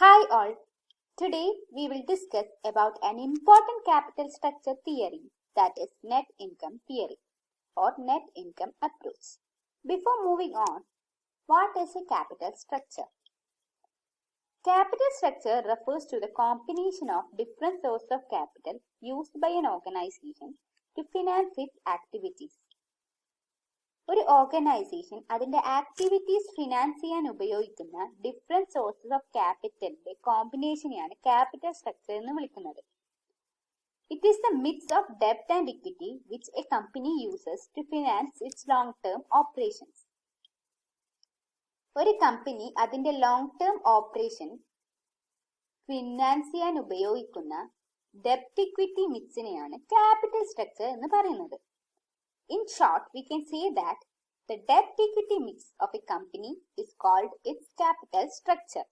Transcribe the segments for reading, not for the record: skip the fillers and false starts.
Hi all. Today we will discuss about an important capital structure theory, that is net income theory or net income approach. Before moving on, what is a capital structure? Capital structure refers to the combination of different sources of capital used by an organization to finance its activities. ഒരു organisation അതിന്റെ activities finance ചെയ്യാൻ ഉപയോഗിക്കുന്ന different sources of ക്യാപിറ്റലിന്റെ കോമ്പിനേഷനെയാണ് capital structure എന്ന് വിളിക്കുന്നത്. It is the mix of ഡെപ്റ്റ് and equity which a company uses to finance its long term operations. ഒരു കമ്പനി അതിന്റെ ലോങ് ടേം ഓപ്പറേഷൻ ഫിനാൻസ് ചെയ്യാൻ ഉപയോഗിക്കുന്ന ഡെപ്റ്റ് ഇക്വിറ്റി മിക്സിനെയാണ് ക്യാപിറ്റൽ സ്ട്രക്ചർ എന്ന് പറയുന്നത്. In short, we can say that the debt-equity mix of a company is called its capital structure.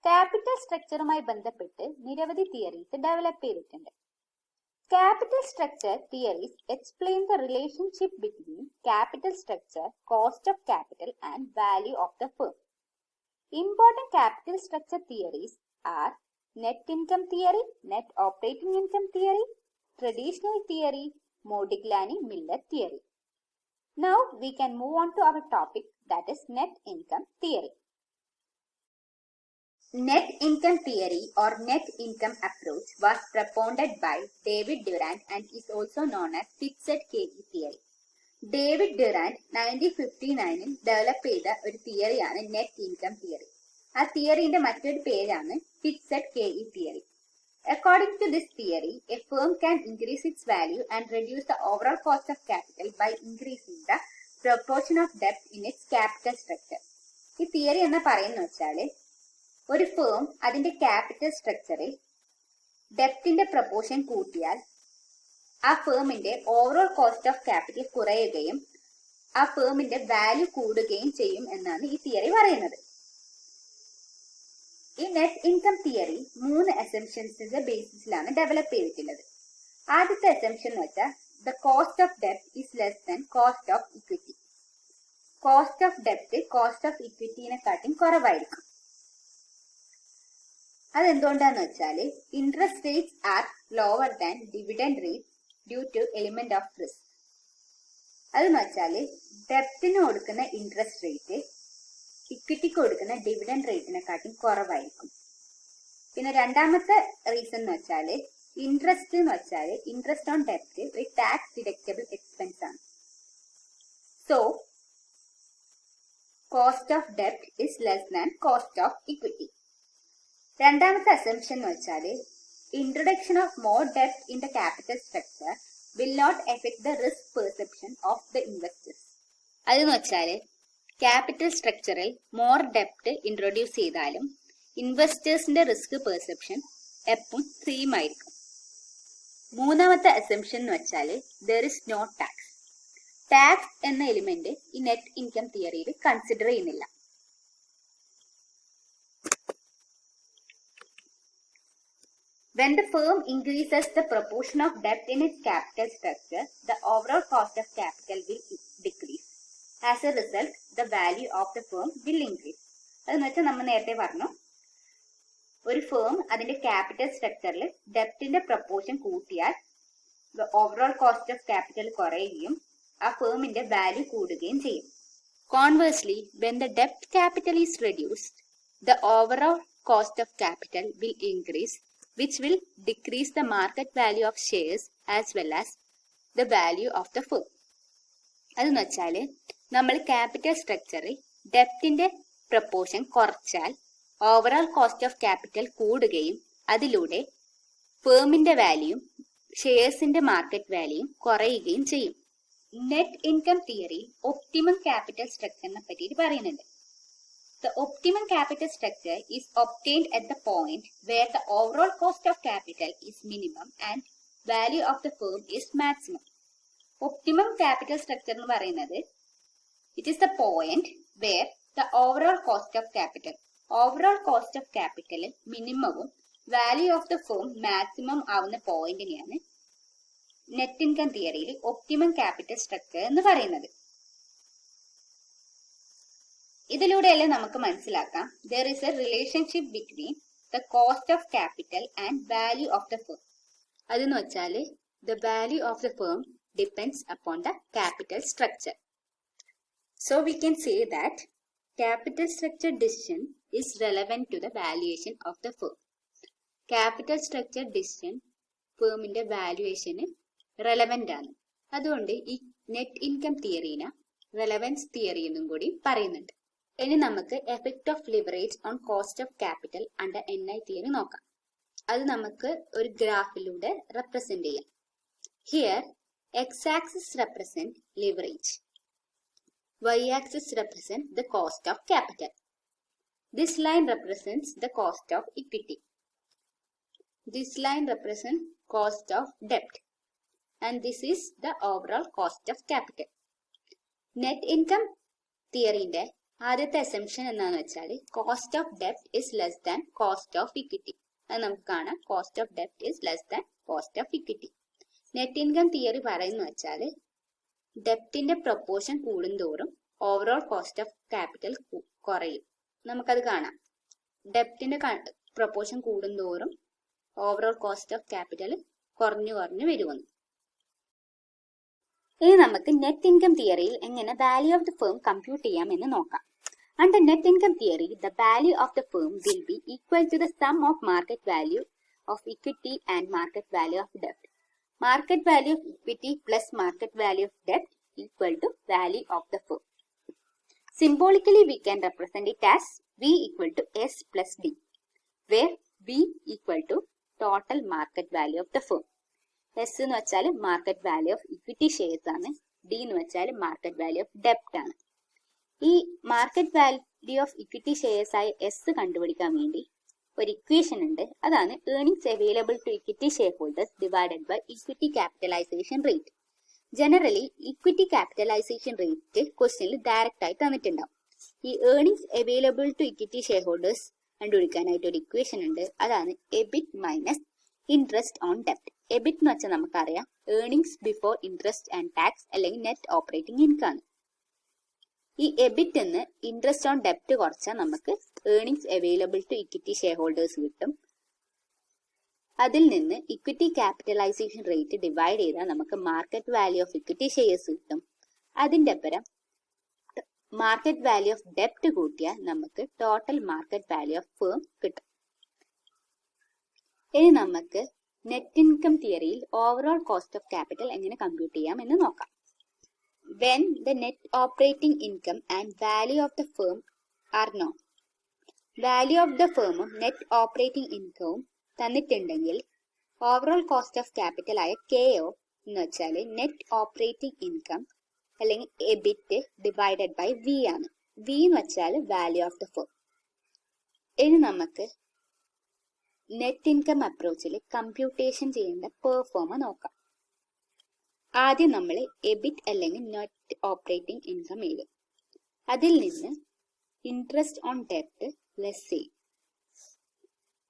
Capital structure-മായി ബന്ധപ്പെട്ട് നിരവധി തിയറീസ് ഡെവലപ്പ് ചെയ്തിട്ടുണ്ട്. Capital structure theories explain the relationship between capital structure, cost of capital and value of the firm. Important capital structure theories are net income theory, net operating income theory, traditional theory, Modigliani-Miller theory. Now we can move on to our topic, that is net income theory. Net income theory or net income approach was propounded by David Durant and is also known as fixed KE theory. David Durant 1959 develop ചെയ്ത ഒരു തിയറിയാണ് net income theory. ആ തിയറിന്റെ മറ്റൊരു പേരാണ് fixed KE theory. According to this theory, a firm can increase its value and reduce the overall cost of capital by increasing the proportion of debt in its capital structure. ഈ theory എന്ന് പറയുന്ന വെച്ചാല് ഒരു firm അതിന്റെ capital സ്ട്രക്ചറിൽ ഡെപ്റ്റിന്റെ proportion കൂട്ടിയാൽ ആ ഫേമിന്റെ ഓവറോൾ കോസ്റ്റ് ഓഫ് ക്യാപിറ്റൽ കുറയുകയും ആ ഫേമിന്റെ വാല്യൂ കൂടുകയും ചെയ്യും എന്നാണ് ഈ തിയറി പറയുന്നത്. ഈ നെറ്റ് ഇൻകം തിയറി 3 അസംഷൻസിന്റെ ബേസിസിലാണ് ഡെവലപ്പ് ചെയ്തിട്ടുള്ളത്. ആദ്യത്തെ അസംഷൻ എന്ന് വെച്ചാൽ ദ കോസ്റ്റ് ഓഫ് ഡെപ്റ്റ് is less than cost of equity. Cost of ഡെപ്റ്റ് കോസ്റ്റ് ഓഫ് ഇക്വിറ്റിനെക്കാട്ടും കുറവായിരിക്കും. അതെന്തുകൊണ്ടാന്ന് വെച്ചാല് interest rates are lower than dividend rate due to element of risk. അതെന്ന് വെച്ചാല് ഡെപ്റ്റിന് കൊടുക്കുന്ന ഇൻട്രസ്റ്റ് റേറ്റ് ഇക്വിറ്റിക്ക് കൊടുക്കുന്ന ഡിവിഡൻഡ് റേറ്റിനെക്കാട്ടും കുറവായിരിക്കും. പിന്നെ രണ്ടാമത്തെ റീസൺ എന്ന് വെച്ചാല് ഇൻട്രസ്റ്റ് എന്ന് വെച്ചാല് ഇൻട്രസ്റ്റ് ഓൺ ഡെപ്റ്റ് ഒരു ടാക്സ് ഡിഡക്റ്റബിൾ എക്സ്പെൻസ് ആണ്. സോ കോസ്റ്റ് ഓഫ് ഡെപ്റ്റ് is less than cost of equity. രണ്ടാമത്തെ അസംഷൻ എന്ന് വെച്ചാല് ഇൻട്രൊഡക്ഷൻ ഓഫ് മോർ ഡെപ്റ്റ് in the capital structure will not effect the risk perception of the investors. അതെന്ന് വെച്ചാല് ക്യാപിറ്റൽ സ്ട്രക്ചറിൽ മോർ ഡെപ്റ്റ് ഇൻട്രൊഡ്യൂസ് ചെയ്താലും ഇൻവെസ്റ്റേഴ്സിന്റെ റിസ്ക് പെർസെപ്ഷൻ എപ്പം സെയിം ആയിരിക്കും. മൂന്നാമത്തെ അസംഷൻ എന്ന് വെച്ചാൽ there is no tax. Tax എന്ന എലിമെന്റ് ഈ നെറ്റ് ഇൻകം തിയറിയിൽ കൺസിഡർ ചെയ്യുന്നില്ല. When the firm increases the proportion of debt in its capital structure, the overall cost of capital will decrease. As a result, the value of the firm will increase. അതെന്ന് വെച്ചാൽ നമ്മൾ നേരത്തെ പറഞ്ഞു, ഒരു firm അതിന്റെ capital സ്ട്രക്ചറിൽ ഡെപ്റ്റിന്റെ proportion കൂട്ടിയാൽ ഓവറോൾ കോസ്റ്റ് ഓഫ് ക്യാപിറ്റൽ കുറയുകയും ആ ഫേമിന്റെ വാല്യൂ കൂടുകയും ചെയ്യും. Conversely, when the debt capital is reduced, the overall cost of capital will increase, which will decrease the market value of shares as well as the value of the firm. അതെന്ന് വെച്ചാല് നമ്മൾ capital സ്ട്രക്ചറിൽ ഡെപ്റ്റിന്റെ proportion കുറച്ചാൽ overall cost of capital കൂടുകയും അതിലൂടെ ഫേമിന്റെ വാല്യൂയും ഷെയർസിന്റെ മാർക്കറ്റ് വാല്യൂയും കുറയുകയും ചെയ്യും. Net income theory optimum capital സ്ട്രക്ചറിനെ പറ്റി പറയുന്നുണ്ട്. The optimum capital structure is obtained at the point where the overall cost of capital is minimum and value of the firm is maximum. Optimum capital structure എന്ന് പറയുന്നത് it is the point where the overall cost of capital മിനിമവും value of the firm maximum ആവുന്ന പോയിന്റിനെയാണ് net income തിയറിയിൽ optimum capital structure എന്ന് പറയുന്നത്. ഇതിലൂടെയല്ലേ നമുക്ക് മനസ്സിലാക്കാം there is a relationship between the cost of capital and value of the firm. അതെന്ന് വെച്ചാൽ the value of the firm depends upon the capital structure. So we can say that capital structure decision is relevant to the valuation of the firm. Capital structure decision ഫേമിന്റെ വാല്യുവേഷന് relevant ആണ്. അതുകൊണ്ട് ഈ net ഇൻകം തിയറീനെ relevance theory എന്നും കൂടി പറയുന്നുണ്ട്. ഇനി നമുക്ക് effect of leverage on cost of capital under NI theory നോക്കാം. അത് നമുക്ക് ഒരു ഗ്രാഫിലൂടെ റെപ്രസെന്റ് ചെയ്യാം. Here x axis represent leverage, y axis represent the cost of capital. This line represents the cost of equity. This line represents cost of debt, and this is the overall cost of capital. Net income തിയറിന്റെ ആദ്യത്തെ assumption എന്താന്ന് വെച്ചാൽ cost of ഡെപ്റ്റ് is less than cost of equity. അത് നമുക്ക് കാണാം, cost of ഡെപ്റ്റ് is less than cost of equity. Net income theory പറയുന്ന വെച്ചാൽ ഡെപ്റ്റിന്റെ പ്രൊപ്പോർഷൻ കൂടുന്തോറും ഓവറോൾ കോസ്റ്റ് ഓഫ് ക്യാപിറ്റൽ കുറയും. നമുക്കത് കാണാം, ഡെപ്റ്റിന്റെ പ്രൊപ്പോർഷൻ കൂടുന്തോറും ഓവറോൾ കോസ്റ്റ് ഓഫ് ക്യാപിറ്റൽ കുറഞ്ഞു വരുമെന്ന്. ഇനി നമുക്ക് നെറ്റ് ഇൻകം തിയറിയിൽ എങ്ങനെ value of the firm compute ചെയ്യാം എന്ന് നോക്കാം. Under net income theory, the value of the firm will be equal to the sum of market value of equity and market value of debt. Market value of equity plus market value of debt equal to value of the firm. Symbolically, we can represent it as V equal to S plus D, where V equal to total market value of the firm. S എന്ന് വെച്ചാൽ market value of equity shares ആണ്, D എന്ന് വെച്ചാൽ market value of ഡെപ്റ്റ് ആണ്. ഈ market value of equity shares ആയ S കണ്ടുപിടിക്കാൻ വേണ്ടി ഒരു ഇക്വേഷൻ ഉണ്ട്. അതാണ് earnings available to equity shareholders divided by equity capitalisation rate. Generally equity capitalisation rate ക്വസ്റ്റ്യനിൽ ഡയറക്റ്റ് ആയി തന്നിട്ടുണ്ടാവും. ഈ earnings available to equity shareholders കണ്ടുപിടിക്കാനായിട്ട് ഒരു ഇക്വേഷൻ ഉണ്ട്. അതാണ് എബിറ്റ് മൈനസ് ഇൻട്രസ്റ്റ് ഓൺ ഡെപ്റ്റ്. എബിറ്റ് എന്ന് വെച്ചാൽ നമുക്കറിയാം earnings before interest and tax അല്ലെങ്കിൽ നെറ്റ് ഓപ്പറേറ്റിംഗ് ഇൻകം ആണ്. ഈ എബിറ്റ് എന്ന് ഇൻട്രസ്റ്റ് ഓൺ ഡെപ്റ്റ് കുറച്ചാൽ നമുക്ക് earnings available to equity shareholders കിട്ടും. അതിൽ നിന്ന് ഇക്വിറ്റി ക്യാപിറ്റലൈസേഷൻ റേറ്റ് ഡിവൈഡ് ചെയ്താൽ നമുക്ക് market value of equity shares കിട്ടും. അതിന്റെ അപ്പുറം മാർക്കറ്റ് വാല്യൂ ഓഫ് ഡെപ്റ്റ് കൂട്ടിയാൽ നമുക്ക് total market value of firm കിട്ടും. ഇനി നമുക്ക് നെറ്റ് ഇൻകം തിയറിയിൽ ഓവറോൾ കോസ്റ്റ് ഓഫ് ക്യാപിറ്റൽ എങ്ങനെ കമ്പ്യൂട്ട് ചെയ്യാം എന്ന് നോക്കാം. When the net operating income and value of the firm are known, value of the firm net operating income തന്നിട്ടുണ്ടെങ്കിൽ ഓവറോൾ കോസ്റ്റ് ഓഫ് ക്യാപിറ്റൽ ആയ KO എന്ന് വെച്ചാൽ നെറ്റ് ഓപ്പറേറ്റിംഗ് ഇൻകം അല്ലെങ്കിൽ എബിറ്റ് ഡിവൈഡഡ് ബൈ V ആണ്. V എന്ന് വെച്ചാൽ value of the firm. ഇനി നമുക്ക് നെറ്റ് ഇൻകം അപ്രോച്ചിൽ കമ്പ്യൂട്ടേഷൻ ചെയ്യേണ്ട പെർഫോമ നോക്കാം. ആദ്യം നമ്മൾ എബിറ്റ് അല്ലെങ്കിൽ നെറ്റ് ഓപ്പറേറ്റിംഗ് ഇൻകം എഴുതും. അതിൽ നിന്ന് ഇൻട്രസ്റ്റ് ഓൺ ഡെപ്റ്റ് ലെസ് ചെയ്യും.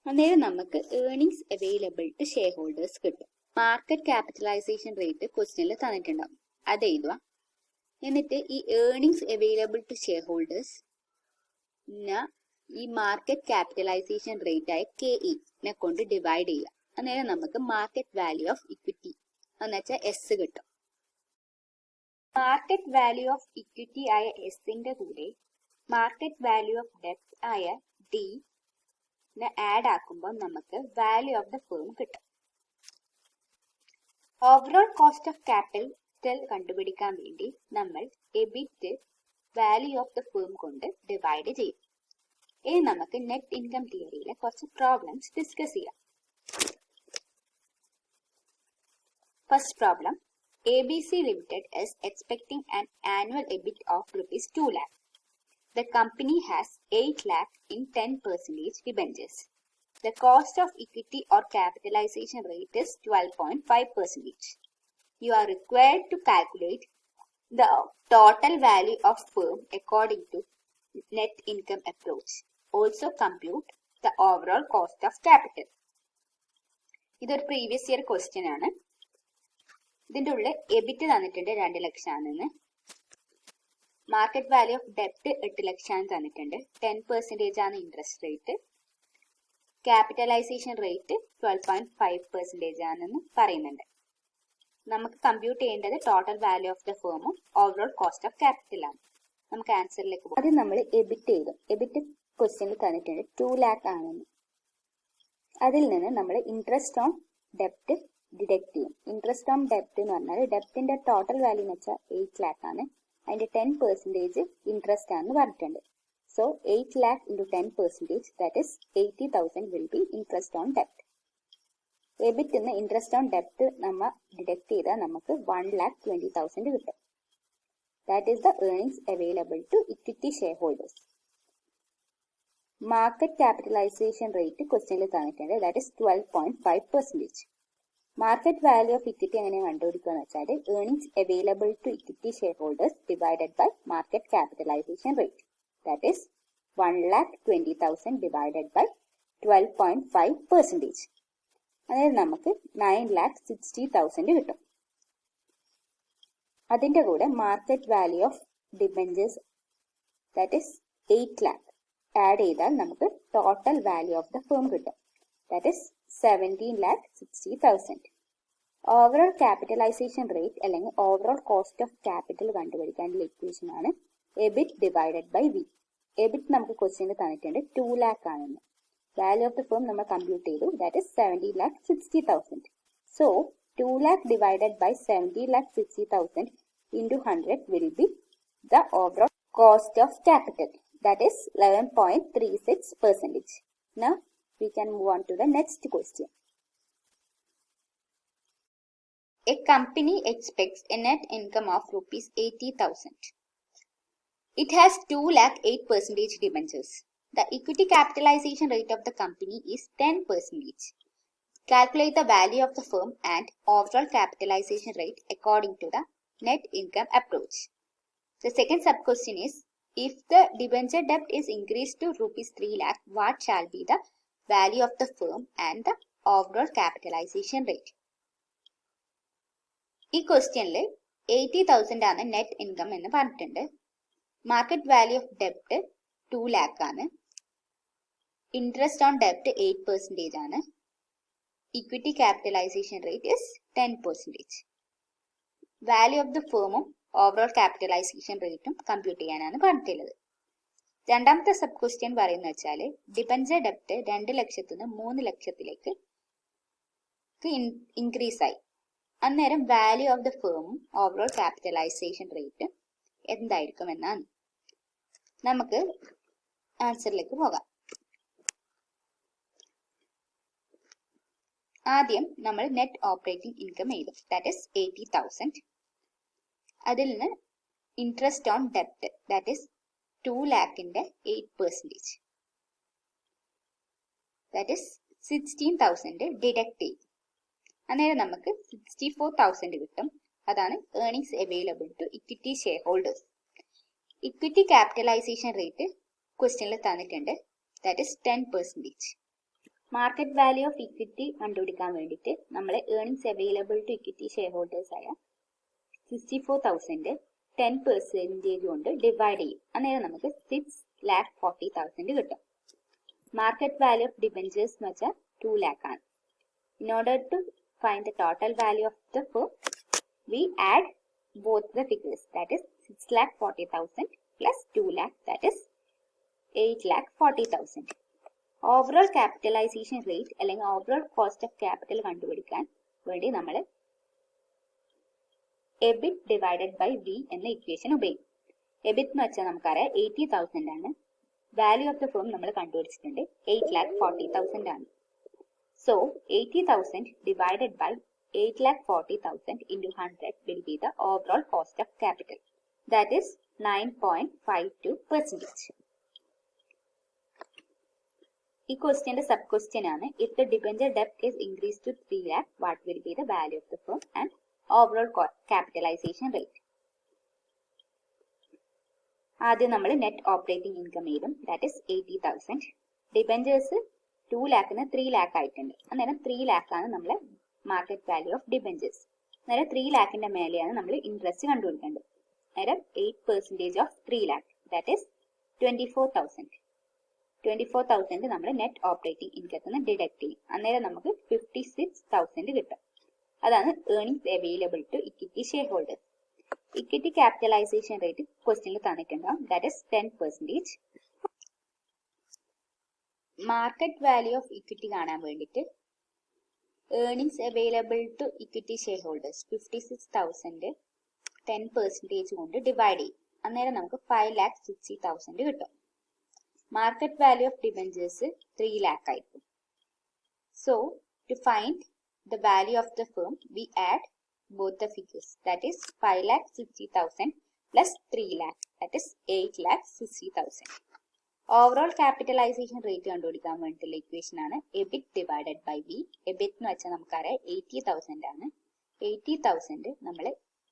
അന്നേരം നമുക്ക് earnings available to shareholders കിട്ടും. മാർക്കറ്റ് ക്യാപിറ്റലൈസേഷൻ റേറ്റ് ക്വസ്റ്റ്യനിൽ തന്നിട്ടുണ്ടാവും, അത് എഴുതുക. എന്നിട്ട് ഈ earnings available to shareholders ഈ മാർക്കറ്റ് ക്യാപിറ്റലൈസേഷൻ റേറ്റ് ആയ KE നെ കൊണ്ട് ഡിവൈഡ് ചെയ്യുക. അന്നേരം നമുക്ക് മാർക്കറ്റ് വാല്യൂ ഓഫ് ഇക്വിറ്റി എന്ന് വെച്ചാൽ എസ് കിട്ടും. മാർക്കറ്റ് വാല്യൂ ഓഫ് ഇക്വിറ്റി ആയ എസിന്റെ കൂടെ മാർക്കറ്റ് വാല്യൂ ഓഫ് ഡെപ്റ്റ് ആയ D ആഡ് ആക്കുമ്പോൾ നമുക്ക് വാല്യൂ ഓഫ് ദ ഫേം കിട്ടും. ഓവറോൾ കോസ്റ്റ് ഓഫ് ക്യാപിറ്റൽ കണ്ടുപിടിക്കാൻ വേണ്ടി നമ്മൾ EBIT value of the firm കൊണ്ട് ഡിവൈഡ് ചെയ്യും. ഇനി നമുക്ക് നെറ്റ് ഇൻകം തിയറിയിലെ കുറച്ച് പ്രോബ്ലംസ് ഡിസ്കസ് ചെയ്യാം. First problem, ABC Limited is expecting an annual EBIT of rupees 2 lakh. The company has 8 lakh in 10% debentures. The cost of equity or capitalization rate is 12.5%. You are required to calculate the total value of firm according to net income approach. Also compute the overall cost of capital. ഇതൊരു previous year question ആണ്. ഇതിന്റെ ഉള്ളിൽ EBIT തന്നിട്ടുണ്ട് 2 ലക്ഷം ആണെന്ന്. Market value of ഡെപ്റ്റ് 8 ലക്ഷം തന്നിട്ടുണ്ട്. 10% ആണ് interest rate. Capitalisation rate 12.5% ആണെന്ന് പറയുന്നുണ്ട്. നമുക്ക് കമ്പ്യൂട്ട് ചെയ്യേണ്ടത് ടോട്ടൽ വാല്യൂ ഓഫ് ദ ഫേമും ഓവറോൾ കോസ്റ്റ് ഓഫ് ക്യാപിറ്റൽ ആണ്. നമുക്ക് ആൻസറിലേക്ക് പോകാം. ആദ്യം നമ്മൾ എബിറ്റ് ചെയ്തു. എബിറ്റ് ക്വസ്റ്റ്യനിൽ തന്നിട്ടുണ്ട് 2 lakh ആണെന്ന്. അതിൽ നിന്ന് നമ്മൾ ഇൻട്രസ്റ്റ് ഓൺ ഡെപ്റ്റ് ഡിഡക്ട് ചെയ്യും. ഇൻട്രസ്റ്റ് ഓൺ ഡെപ്റ്റ് എന്ന് പറഞ്ഞാൽ ഡെപ്റ്റിന്റെ ടോട്ടൽ വാല്യൂ എന്ന് വെച്ചാൽ 8 lakh ആണ്. അതിന്റെ 10% ഇൻട്രസ്റ്റ് ആണെന്ന് പറഞ്ഞിട്ടുണ്ട്. So 8 lakh into 10%, that is 80,000 will be interest on debt. EBIT നിന്ന് ഇൻട്രസ്റ്റ് ഓൺ ഡെപ്റ്റ് നമ്മൾ ഡിഡക്ട് ചെയ്താൽ നമുക്ക് 1,20,000 കിട്ടും. That is the earnings available to equity shareholders. Market capitalisation rate ക്വസ്റ്റ്യനിൽ തന്നിട്ടുണ്ട്. That is 12.5%. Market value of equity എങ്ങനെയാണ് കണ്ടുപിടിക്കുക എന്ന് വെച്ചാൽ earnings available to equity shareholders divided by market capitalisation rate. That is 1,20,000 divided by 12.5%. അതായത് നമുക്ക് 9,60,000 കിട്ടും. അതിന്റെ കൂടെ market value of debentures that is 8 lakh add ചെയ്താൽ നമുക്ക് total value of the firm കിട്ടും. That is 17,60,000. Overall capitalisation rate അല്ലെങ്കിൽ overall cost of capital കണ്ടുപിടിക്കാനുള്ള ഇക്വേഷൻ ആണ് EBIT divided by V. EBIT നമുക്ക് ക്വസ്റ്റ്യനിൽ തന്നിട്ടുണ്ട് 2 lakh ആണെന്ന്. വാല്യൂ ഓഫ് ദ ഫേം നമ്മൾ കമ്പ്യൂട്ട് ചെയ്തു. That is 70,60,000. So 2 lakh divided by 70,60,000 into 100 will be the overall cost of capital. That is 11.36%. Now we can move on to the next question. A company expects a net income of rupees 80,000. It has 2,08,000 debentures. The equity capitalization rate of the company is 10%. Calculate the value of the firm and overall capitalization rate according to the net income approach. The second sub question is, if the debenture debt is increased to rupees 3 lakh, what shall be the value of the firm and the overall capitalization rate? ഈ ക്വസ്റ്റ്യനിൽ 80,000 ആണ് net income എന്ന് പറഞ്ഞിട്ടുണ്ട്. Market value of ഡെപ്റ്റ് 2 lakh ആണ്. Interest on ഡെപ്റ്റ് 8% ആണ്. Equity capitalisation rate is 10%. Value of the ഫേമും ഓവറോൾ ക്യാപിറ്റലൈസേഷൻ റേറ്റും കമ്പ്യൂട്ട് ചെയ്യാനാണ് പറഞ്ഞിട്ടുള്ളത്. രണ്ടാമത്തെ സബ് ക്വസ്റ്റ്യൻ പറയുന്ന വെച്ചാൽ ഡിബഞ്ചർ ഡെപ്റ്റ് 2 ലക്ഷത്തിൽ നിന്ന് 3 ലക്ഷത്തിലേക്ക് ഇൻക്രീസ് ആയി. അന്നേരം വാല്യൂ ഓഫ് ദ ഫേമും ഓവറോൾ ക്യാപിറ്റലൈസേഷൻ റേറ്റ് എന്തായിരിക്കും എന്നാണ്. നമുക്ക് ആൻസറിലേക്ക് പോകാം. ആദ്യം നമ്മൾ നെറ്റ് ഓപ്പറേറ്റിംഗ് ഇൻകം എഴുതും. That is 80,000. അതിൽ നിന്ന് ഇൻട്രസ്റ്റ് ഓൺ ഡെപ്റ്റ് ദാറ്റ് ഇസ് 2 lakhന്റെ 8%. ദാറ്റ് ഇസ് 16,000 ഡിഡക്ട് ചെയ്യും. അന്നേരം നമുക്ക് 64,000 കിട്ടും. അതാണ് earnings available to equity shareholders. Equity capitalisation rate ക്വസ്റ്റ്യനിൽ തന്നിട്ടുണ്ട്. That is 10%. Market value of equity കണ്ടുപിടിക്കാൻ വേണ്ടിയിട്ട് നമ്മൾ earnings available to equity share holders ആയ 64,000 10% കൊണ്ട് ഡിവൈഡ് ചെയ്യും. അന്നേരം നമുക്ക് 6,40,000 കിട്ടും. മാർക്കറ്റ് വാല്യൂ ഓഫ് ഡിബെഞ്ചേഴ്സ് എന്ന് വെച്ചാൽ 2 lakh ആണ്. In order to find the total value of the firm, we add both the figures, that is 6,40,000 plus 2 lakh, that is 8,40,000. Overall capitalization rate അല്ലെങ്കിൽ overall cost of capital കണ്ടുപിടിക്കാൻ വേണ്ടി നമ്മൾ EBIT divided by V എന്ന equation ഉപയോഗിക്കും. EBIT എന്ന് വെച്ചാൽ നമുക്കറിയാം 80,000 ആണ്. വാല്യൂ ഓഫ് ദ ഫേം നമ്മൾ കണ്ടുപിടിച്ചിട്ടുണ്ട് 8,40,000 ആണ്. So 80,000 divided by 8,40,000 into 100 will be the overall cost of capital. That is 9.52%. ഈ ക്വസ്റ്റ്യന്റെ സബ് ക്വസ്റ്റ്യൻ ആണ്, if the debenture debt is increased to 3 lakh, what will be the value of the firm and overall capitalization rate? ആദ്യം നമ്മൾ net operating income എഴുതും. That is 80,000. Debentures 2 lakhന് 3 lakh ആയിട്ടുണ്ട്. അന്നേരം 3 lakh ആണ് നമ്മളെ market value of debentures. അന്നേരം 3 lakhന്റെ മേലെയാണ് നമ്മൾ ഇൻട്രസ്റ്റ് കണ്ടുപിടിക്കേണ്ടത്. അന്നേരം 8% ഓഫ് 3 lakh ദാറ്റ് ഈസ് 24,000. 24,000 നമ്മൾ നെറ്റ് ഓപ്പറേറ്റിംഗ് ഇൻകത്തിൽ നിന്ന് ഡിഡക്ട് ചെയ്യും. അന്നേരം നമുക്ക് 56,000 കിട്ടും. അതാണ് earnings available to equity shareholders. Equity capitalisation rate ക്വസ്റ്റ്യനിൽ തന്നിട്ടുണ്ടാവും. That is 10%. Market value of equity കാണാൻ വേണ്ടിയിട്ട് earnings available to equity shareholders 56,000 10% കൊണ്ട് ഡിവൈഡ് ചെയ്യും. അന്നേരം നമുക്ക് 5,60,000 കിട്ടും. Market value of debentures 3 lakh ആയിരിക്കും. So to find the value of the firm, we add both the figures, that is 5,60,000 plus 3 lakh, that is 8,60,000. Overall capitalization rate കണ്ടുപിടിക്കാൻ വേണ്ടിയിട്ടുള്ള equation ആണ് EBIT divided by V. EBIT എന്ന് വെച്ചാൽ നമുക്കറിയാം 80,000 ആണ്. 80,000 നമ്മൾ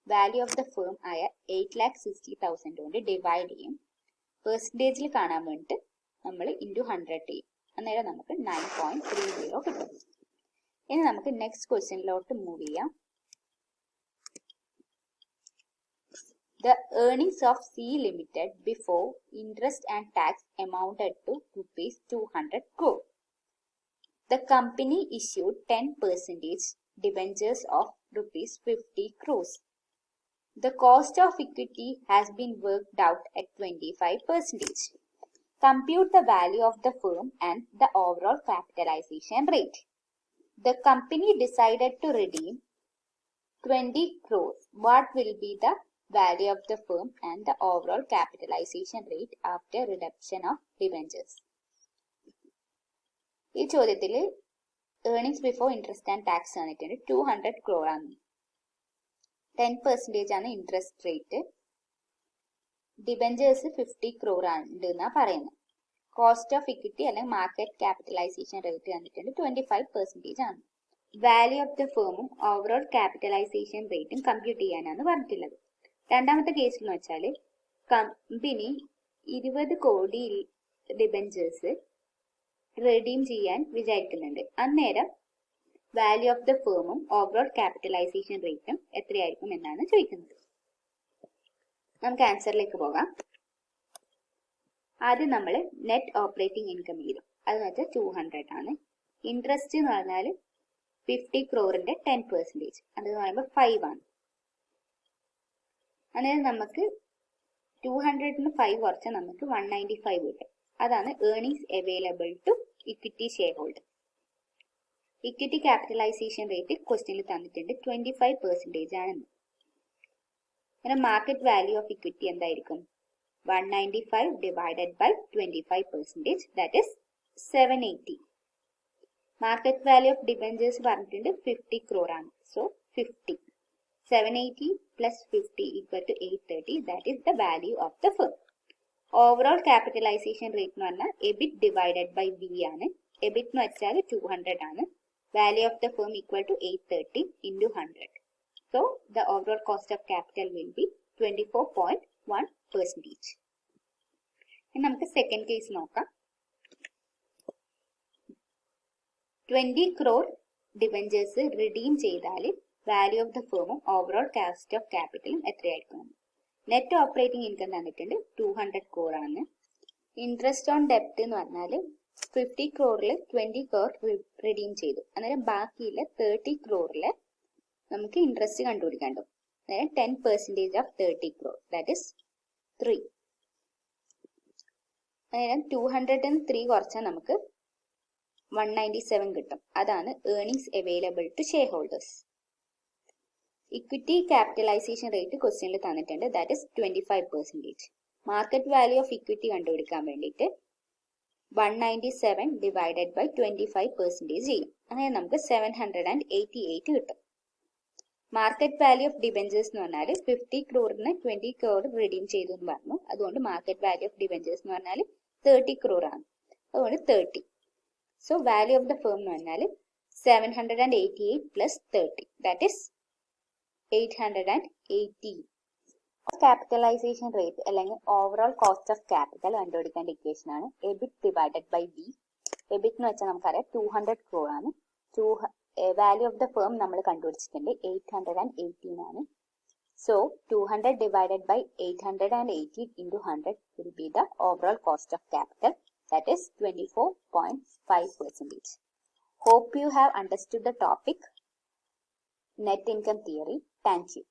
value of the firm ആയ 8,60,000 കൊണ്ട് ഡിവൈഡ് ചെയ്യും. പെർസെൻറ്റേജിൽ കാണാൻ വേണ്ടിയിട്ട് നമ്മൾ ഇൻറ്റു 100 ചെയ്യും. അന്നേരം നമുക്ക് 9.30 കിട്ടും. ഇനി നമുക്ക് നെക്സ്റ്റ് ക്വസ്റ്റ്യനിലോട്ട് മൂവ് ചെയ്യാം. The earnings of C Limited before interest and tax amounted to rupees 200 crore. The company issued 10% debentures of rupees 50 crores. The cost of equity has been worked out at 25%. Compute the value of the firm and the overall capitalization rate. The company decided to redeem 20 crores. What will be the value of the firm and the overall capitalization rate after redemption of debentures? ഈ ചോദ്യത്തിൽ earnings before interest and tax തന്നിട്ടുണ്ട്. 200 crore ആണ്. 10% ആണ് interest rate. Debentures 50 crore ഉണ്ട് എന്നാ പറയുന്നത്. Cost of equity അല്ലെങ്കിൽ market capitalisation rate തന്നിട്ടുണ്ട് 25% ആണ്. വാല്യൂ ഓഫ് ദ ഫേമും ഓവറോൾ ക്യാപിറ്റലൈസേഷൻ റേറ്റും കമ്പ്യൂട്ട് ചെയ്യാനാണ് പറഞ്ഞിട്ടുള്ളത്. രണ്ടാമത്തെ കേസിൽ എന്ന് വെച്ചാൽ കമ്പനി 20 കോടി ഡിബഞ്ചേഴ്സ് റിഡീം ചെയ്യാൻ വിചാരിക്കുന്നുണ്ട്. അന്നേരം വാല്യൂ ഓഫ് ദ ഫേമും ഓവറോൾ ക്യാപിറ്റലൈസേഷൻ റേറ്റും എത്രയായിരിക്കും എന്നാണ് ചോദിക്കുന്നത്. നമുക്ക് ആൻസറിലേക്ക് പോകാം. ആദ്യം നമ്മൾ നെറ്റ് ഓപ്പറേറ്റിംഗ് ഇൻകം ചെയ്തു. അതെന്ന് വെച്ചാൽ 200 ആണ്. ഇൻട്രസ്റ്റ് എന്ന് പറഞ്ഞാൽ 50 crore 10%, അതെന്ന് പറയുമ്പോൾ 5 ആണ്. അതായത് നമുക്ക് 200 5 കുറച്ചാൽ നമുക്ക് 195 കിട്ടും. അതാണ് earnings available to equity shareholder. Equity capitalisation rate ക്വസ്റ്റ്യനിൽ തന്നിട്ടുണ്ട് 25% ആണെന്ന്. അങ്ങനെ മാർക്കറ്റ് വാല്യൂ ഓഫ് ഇക്വിറ്റി എന്തായിരിക്കും? 195 divided by 25%, that is 780. Market value of debentures പറഞ്ഞിട്ടുണ്ട് 50 crore ആണ്. So 50. 780 plus 50 equal to 830. That is the value of the firm. Overall capitalization rate എന്ന് പറഞ്ഞാൽ EBIT divided by V ആണ്. EBIT എന്ന് വെച്ചാൽ 200 ആണ്. Value of the firm equal to 830 into 100. So the overall cost of capital will be 24.1%. ഇനി നമുക്ക് second case നോക്കാം. 20 crore debentures redeem ചെയ്താൽ വാല്യൂ ഓഫ് ദ ഫേമും ഓവറോൾ കോസ്റ്റ് ഓഫ് ക്യാപിറ്റലും എത്രയായിരിക്കും? നെറ്റ് ഓപ്പറേറ്റിംഗ് ഇൻകം തന്നിട്ടുണ്ട് 200 crore ആണ്. ഇൻട്രസ്റ്റ് ഓൺ ഡെപ്റ്റ് എന്ന് പറഞ്ഞാൽ 50 crore 20 crore റിഡീം ചെയ്തു. അന്നേരം ബാക്കിയില്ല 30 crore നമുക്ക് ഇൻട്രസ്റ്റ് കണ്ടുപിടിക്കാണ്ടോ. അതായത് 10% ഓഫ് 30 crore, ദാറ്റ് ഇസ് 3. അതായത് 203 കുറച്ചാൽ നമുക്ക് 197 കിട്ടും. അതാണ് earnings available to shareholders. Equity capitalisation rate ക്വസ്റ്റ്യനിൽ തന്നിട്ടുണ്ട്, that is 25%. Market value of equity കണ്ടുപിടിക്കാൻ വേണ്ടിയിട്ട് 197 ഡിവൈഡഡ് ബൈ 25% ചെയ്യും. അങ്ങനെ നമുക്ക് 788 കിട്ടും. മാർക്കറ്റ് വാല്യൂ ഓഫ് ഡിബഞ്ചേഴ്സ് എന്ന് പറഞ്ഞാൽ 50 crore 20 crore റിഡീം ചെയ്തു എന്ന് പറഞ്ഞു. അതുകൊണ്ട് മാർക്കറ്റ് വാല്യൂ ഓഫ് ഡിബഞ്ചേഴ്സ് എന്ന് പറഞ്ഞാൽ 30 crore ആണ്. അതുകൊണ്ട് 30. So value of the firm എന്ന് പറഞ്ഞാൽ 788 plus 30, that is 880. Capitalisation rate അല്ലെങ്കിൽ ഓവറോൾ കോസ്റ്റ് ഓഫ് ക്യാപിറ്റൽ കണ്ടുപിടിക്കേണ്ട ഇക്വേഷൻ ആണ് EBIT divided by V. EBIT എന്ന് വെച്ചാൽ നമുക്കറിയാം 200 crore ആണ്. വാല്യൂ ഓഫ് ദ ഫേം നമ്മൾ കണ്ടുപിടിച്ചിട്ടുണ്ട് 818 ആണ്. So 200 divided by 880 into 100 will be the overall cost of capital, that is 24.5%. Hope you have understood the topic net income theory. Thank you.